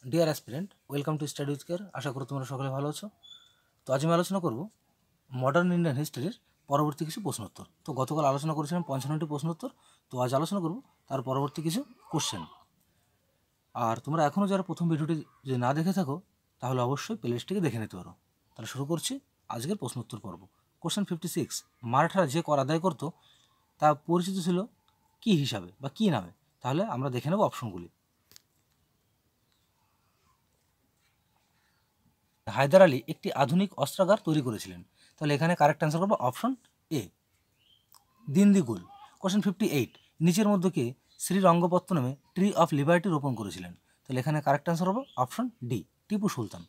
Deer aspirant, welcome to study with care. আশা করি তোমরা সকলে ভালো আছো। তো আজ আমি আলোচনা করব মডার্ন ইন্ডিয়ান হিস্ট্রির পরবর্তী কিছু প্রশ্নোত্তর। তো গতকাল আলোচনা করেছিলাম 55টি প্রশ্নোত্তর, তো আজ আলোচনা করব তার পরবর্তী কিছু কোশ্চেন। আর তোমরা এখনও যারা প্রথম ভিডিওটি যদি না দেখে থাকো তাহলে অবশ্যই প্লেলিস্টটিকে দেখে নিতে পারো। তাহলে শুরু করছি আজকের প্রশ্নোত্তর পর্ব। কোশ্চেন 56, মারাঠারা যে কর আদায় করত তা পরিচিত ছিল কি হিসাবে বা কি নামে? তাহলে আমরা দেখে নেব অপশনগুলি। হায়দার আলী একটি আধুনিক অস্ত্রাগার তৈরি করেছিলেন। তাহলে এখানে কারেক্ট অ্যান্সার করবো অপশন এ, দিন্দিগুল। কোশ্চেন 58, নিচের মধ্যে কে শ্রীরঙ্গপত্তনমে ট্রি অফ লিবার্টি রোপণ করেছিলেন? তাহলে এখানে কারেক্ট অ্যান্সার হবে option D, Tipu Sultan.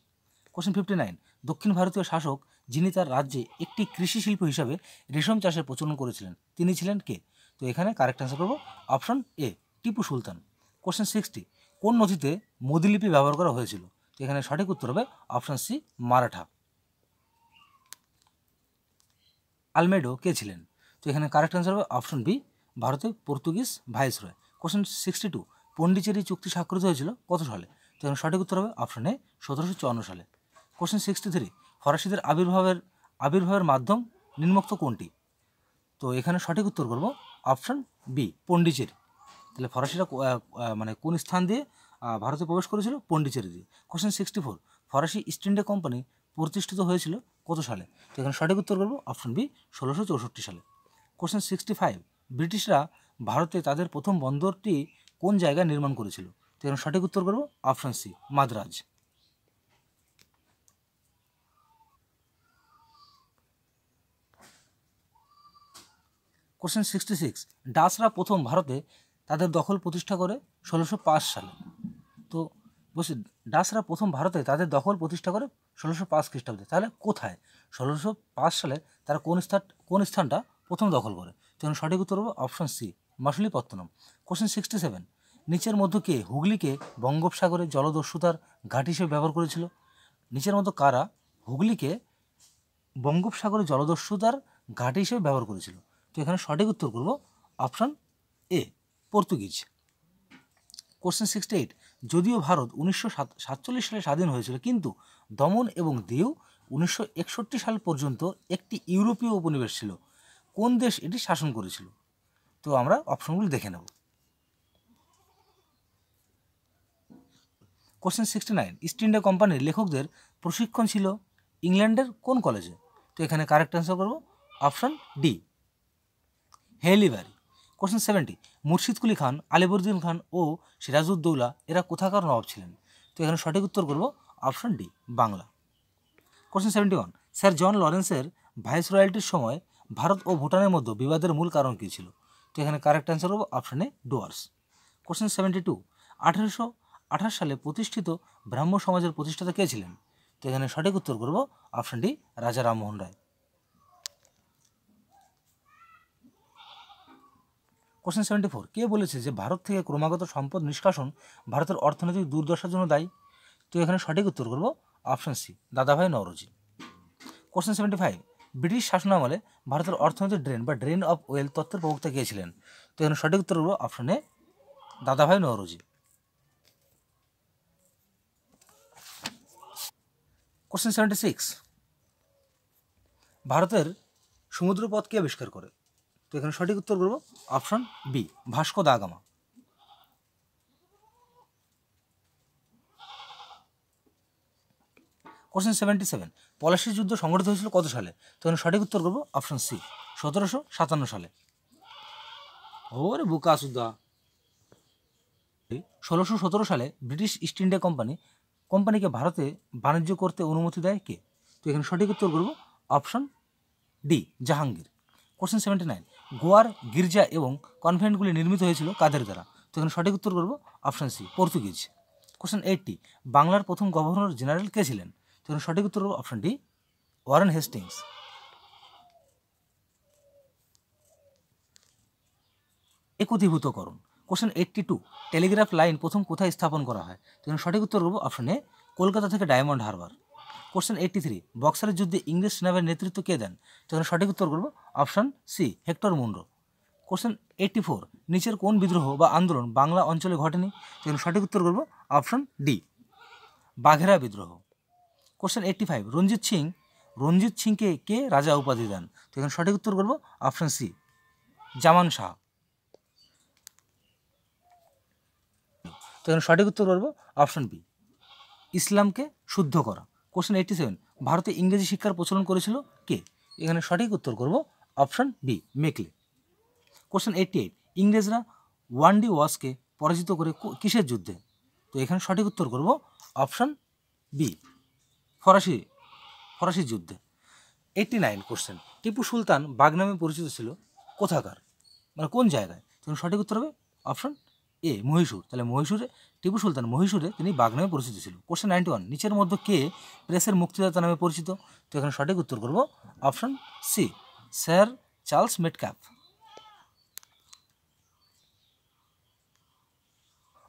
Question 59, দক্ষিণ ভারতীয় শাসক যিনি তার রাজ্যে একটি কৃষি শিল্প হিসাবে রেশম চাষের প্রচলন করেছিলেন তিনি ছিলেন কে? তো এখানে কারেক্ট অ্যান্সার করবো option A, Tipu Sultan. Question 60, কোন নথিতে মোদিলিপি ব্যবহার করা হয়েছিল? তো এখানে সঠিক উত্তর হবে অপশন সি, মারাঠা। আলমেডো কে ছিলেন? তো এখানে কারেক্ট অ্যান্সার হবে অপশন বি, ভারতের পর্তুগিজ ভাইসরয়। কোশ্চেন 62, পন্ডিচেরি চুক্তি স্বাক্ষরিত হয়েছিল কত সালে? তো এখানে সঠিক উত্তর হবে অপশন এ, 1754 সালে। কোশ্চেন 63, ফরাসিদের আবির্ভাবের মাধ্যম নিম্নোক্ত কোনটি? তো এখানে সঠিক উত্তর করব অপশন বি, পন্ডিচেরি। তাহলে ফরাসিরা মানে কোন স্থান দিয়ে ভারতে প্রবেশ করেছিল? পন্ডিচেরি দিয়ে। কোশ্চেন 64, ফরাসি ইস্ট ইন্ডিয়া কোম্পানি প্রতিষ্ঠিত হয়েছিল কত সালে? তো এখানে সঠিক উত্তর করব অপশন বি, 1664 সালে। কোশ্চেন 65, ব্রিটিশরা ভারতে তাদের প্রথম বন্দরটি কোন জায়গায় নির্মাণ করেছিল? তো এখানে সঠিক উত্তর করব অপশন সি, মাদ্রাজ। কোশ্চেন 66, ডাচরা প্রথম ভারতে তাদের দখল প্রতিষ্ঠা করে 1605 সালে। তো বলছি ডাচরা প্রথম ভারতে তাদের দখল প্রতিষ্ঠা করে 1605 খ্রিস্টাব্দে। তাহলে কোথায়? 1605 সালে তারা কোন স্থানটা প্রথম দখল করে? তখন সঠিক উত্তর হবে অপশন সি, মাসুলিপত্তনম। কোশ্চেন 67, নিচের মধ্যে কে হুগলিকে বঙ্গোপসাগরে জলদস্যুতার ঘাঁটি হিসেবে ব্যবহার করেছিল? নিচের মধ্যে কারা হুগলিকে বঙ্গোপসাগরে জলদস্যুতার ঘাঁটি হিসেবে ব্যবহার করেছিল? তো এখানে সঠিক উত্তর করব অপশন এ, পর্তুগিজ। কোশ্চেন 68, যদিও ভারত 1947 সালে স্বাধীন হয়েছিল কিন্তু দমন এবং দিউ 1961 সাল পর্যন্ত একটি ইউরোপীয় উপনিবেশ ছিল, কোন দেশ এটি শাসন করেছিল? তো আমরা অপশনগুলি দেখে নেব। কোশ্চেন 69, ইস্ট ইন্ডিয়া কোম্পানির লেখকদের প্রশিক্ষণ ছিল ইংল্যান্ডের কোন কলেজে? তো এখানে কারেক্ট অ্যান্সার করব option D, হেলিবারি। Question 70, Murshid Quli খান, আলিবর্দিন খান ও সিরাজউদ্দৌলা এরা কোথাকার নবাব ছিলেন? তো এখানে সঠিক উত্তর করব option D, Bangla. Question 71, sir John লরেন্সের ভাইস রয়্যালটির সময় ভারত ও ভুটানের মধ্যে বিবাদের মূল কারণ কী ছিল? তো এখানে কারেক্ট অ্যান্সার হবে অপশন এ, ডুয়ার্স। কোশ্চেন 72, 1828 সালে প্রতিষ্ঠিত ব্রাহ্ম সমাজের প্রতিষ্ঠাতা কে ছিলেন? তো এখানে সঠিক উত্তর করব অপশন ডি, রাজা রামমোহন রায়। কোশ্চেন 74, কে বলেছে যে ভারত থেকে ক্রমাগত সম্পদ নিষ্কাশন ভারতের অর্থনৈতিক দুর্দশার জন্য দায়ী? তো এখানে সঠিক উত্তর করব অপশন সি, দাদাভাই নওরোজি। কোশ্চেন 75, ব্রিটিশ শাসনামলে ভারতের অর্থনৈতিক ড্রেন বা ড্রেন অফ ওয়েলথ তত্ত্বের প্রবক্তা কে ছিলেন? তো এখানে সঠিক উত্তর করব অপশন এ, দাদাভাই নওরোজি। কোশ্চেন 76, ভারতের সমুদ্রপথ কে আবিষ্কার করে? তো এখানে সঠিক উত্তর করব option B, Vasco da Gama. Question 77, পলাশির যুদ্ধ সংঘটিত হয়েছিল কত সালে? তো এখানে সঠিক উত্তর করব অপশন সি, 1757 সালে। ওরে বুকা সুদা। 1617 সালে ব্রিটিশ ইস্ট ইন্ডিয়া কোম্পানিকে ভারতে বাণিজ্য করতে অনুমতি দেয় কে? তো এখানে সঠিক উত্তর করব অপশন ডি, জাহাঙ্গীর। কোশ্চেন 79, গোয়ার গির্জা এবং কনভেন্টগুলি নির্মিত হয়েছিল কাদের দ্বারা? তো এখানে সঠিক উত্তর করব অপশন সি, পর্তুগিজ। কোশ্চেন 80, বাংলার প্রথম গভর্নর জেনারেল কে ছিলেন? তো এখানে সঠিক উত্তর করব অপশন ডি, ওয়ারেন হেস্টিংস। একীভূতকরণ। কোশ্চেন 82, টেলিগ্রাফ লাইন প্রথম কোথায় স্থাপন করা হয়? তো এখানে সঠিক উত্তর করব অপশন এ, কলকাতা থেকে ডায়মন্ড হারবার। কোশ্চেন 83, বক্সারের যুদ্ধে ইংরেজ সেনাবাহিনীর নেতৃত্ব কে দেন? তো এখানে সঠিক উত্তর করব option C, Hector Munro. Question 84, নিচের কোন বিদ্রোহ বা আন্দোলন বাংলা অঞ্চলে ঘটেনি? তো এখানে সঠিক উত্তর করব অপশন ডি, বাঘেরা বিদ্রোহ। কোশ্চেন 85, রঞ্জিত সিংকে কে রাজা উপাধি দেন? তো এখানে সঠিক উত্তর করব অপশন সি, জামান শাহ। তো এখানে সঠিক উত্তর করব অপশন বি, ইসলামকে শুদ্ধ করা। কোশ্চেন 87, ভারতে ইংরেজি শিক্ষার প্রচলন করেছিল কে? এখানে সঠিক উত্তর করব অপশন বি, মেকলে। কোশ্চেন 88, ইংরেজরা ওয়ান্ডি ওয়াসকে পরাজিত করে কিসের যুদ্ধে? তো এখানে সঠিক উত্তর করব অপশন বি, ফরাসি যুদ্ধে। 89 কোশ্চেন, টিপু সুলতান বাগ নামে পরিচিত ছিল কোথাকার, মানে কোন জায়গায়? তখন সঠিক উত্তর হবে অপশন এ, মহীশূর। তাহলে মহীশূরে টিপু সুলতান মহীশূরে তিনি বাগ নামে পরিচিত ছিল। কোশ্চেন 91, নিচের মধ্যে কে প্রেসের মুক্তিদাতা নামে পরিচিত? তো এখানে সঠিক উত্তর করব option C, sir Charles Metcalfe.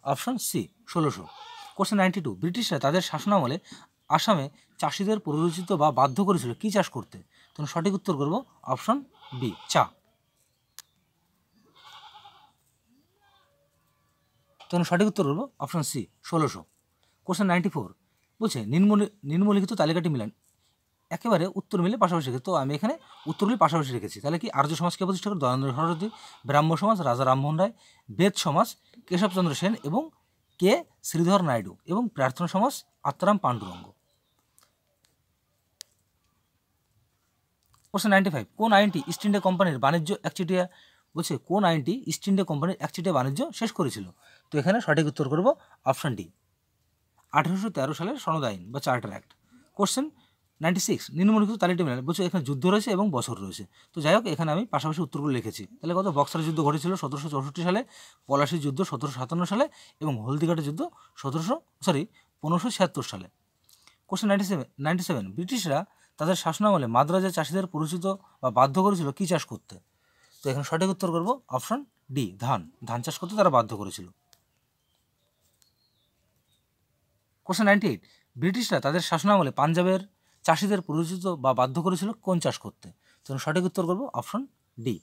Option C, 1600। Question 92, ব্রিটিশরা তাদের শাসনামলে আসামে চাষিদের প্ররোচিত বা বাধ্য করেছিল কী চাষ করতে? তখন সঠিক উত্তর করব অপশন বি, চা। তখন সঠিক উত্তর করব অপশন সি, 1600। কোশ্চেন 94, বলছে নিম্নলিখিত তালিকাটি মিলান, একেবারে উত্তর মিলে পাশাপাশি রেখেছে। তো আমি এখানে উত্তরগুলি পাশাপাশি রেখেছি। তাহলে কি, আর্য সমাজকে প্রতিষ্ঠা করে দয়ানন্দ সরস্বতী, ব্রাহ্ম সমাজ রাজা রামমোহন রায়, বেদ সমাজ কেশবচন্দ্র সেন এবং কে শ্রীধর নাইডু, এবং প্রার্থনা সমাজ আত্মারাম পাণ্ডুরঙ্গ। কোশ্চেন 95, কোন আইনটি ইস্ট ইন্ডিয়া কোম্পানির বাণিজ্য একচেটিয়া, বলছে কোন আইনটি ইস্ট ইন্ডিয়া কোম্পানির একচেটিয়া বাণিজ্য শেষ করেছিল? তো এখানে সঠিক উত্তর করব অপশন ডি, 1813 সালের সনদ আইন বা চার্টার অ্যাক্ট। কোশ্চেন 96, নিম্নলিখিত তালিকাটি মিলান, বলছে এখানে যুদ্ধ রয়েছে এবং বছর রয়েছে। তো যাই হোক, এখানে আমি পাশাপাশি উত্তরগুলো লিখেছি। তাহলে কত, বক্সার যুদ্ধ ঘটেছিল 1764 সালে, পলাশির যুদ্ধ 1757 সালে এবং হলদিঘাটের যুদ্ধ 1576 সালে। কোশ্চেন 97, ব্রিটিশরা তাদের শাসনামলে মাদ্রাজের চাষিদের পরিচিত বা বাধ্য করেছিল কী চাষ করতে? তো এখানে সঠিক উত্তর করব অপশন ডি, ধান চাষ করতে তারা বাধ্য করেছিল। কোশ্চেন 98, ব্রিটিশরা তাদের শাসনামলে পাঞ্জাবের চাষিদের পরিচিত বা বাধ্য করেছিল কোন চাষ করতে? তখন সঠিক উত্তর করব অপশন ডি,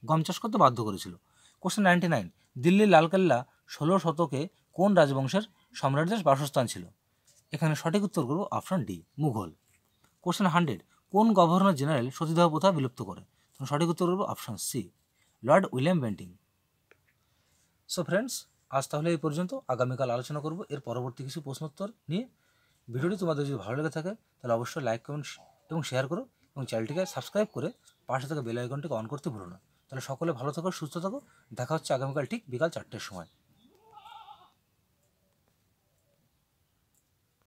গম চাষ করতে বাধ্য করেছিল। কোশ্চেন 99, দিল্লির লালকেল্লা 16 শতকে কোন রাজবংশের সম্রাটদের বাসস্থান ছিল? এখানে সঠিক উত্তর করব অপশন ডি, মুঘল। কোশ্চেন 100, কোন গভর্নর জেনারেল সতীদাহ প্রথা বিলুপ্ত করে? তখন সঠিক উত্তর করব option C, lord William Bentinck. So friends, আজ তাহলে এই পর্যন্ত। আগামীকাল আলোচনা করব এর পরবর্তী কিছু প্রশ্নোত্তর নিয়ে। ভিডিওটি তোমাদের যদি ভালো লেগে থাকে তাহলে অবশ্যই লাইক, কমেন্ট এবং শেয়ার করো, এবং চ্যানেলটিকে সাবস্ক্রাইব করে পাশে থাকা বেল আইকনটিকে অন করতে ভুলো না। তাহলে সকলে ভালো থাকো, সুস্থ থাকো। দেখা হচ্ছে আগামীকাল ঠিক বিকাল 4টের সময়।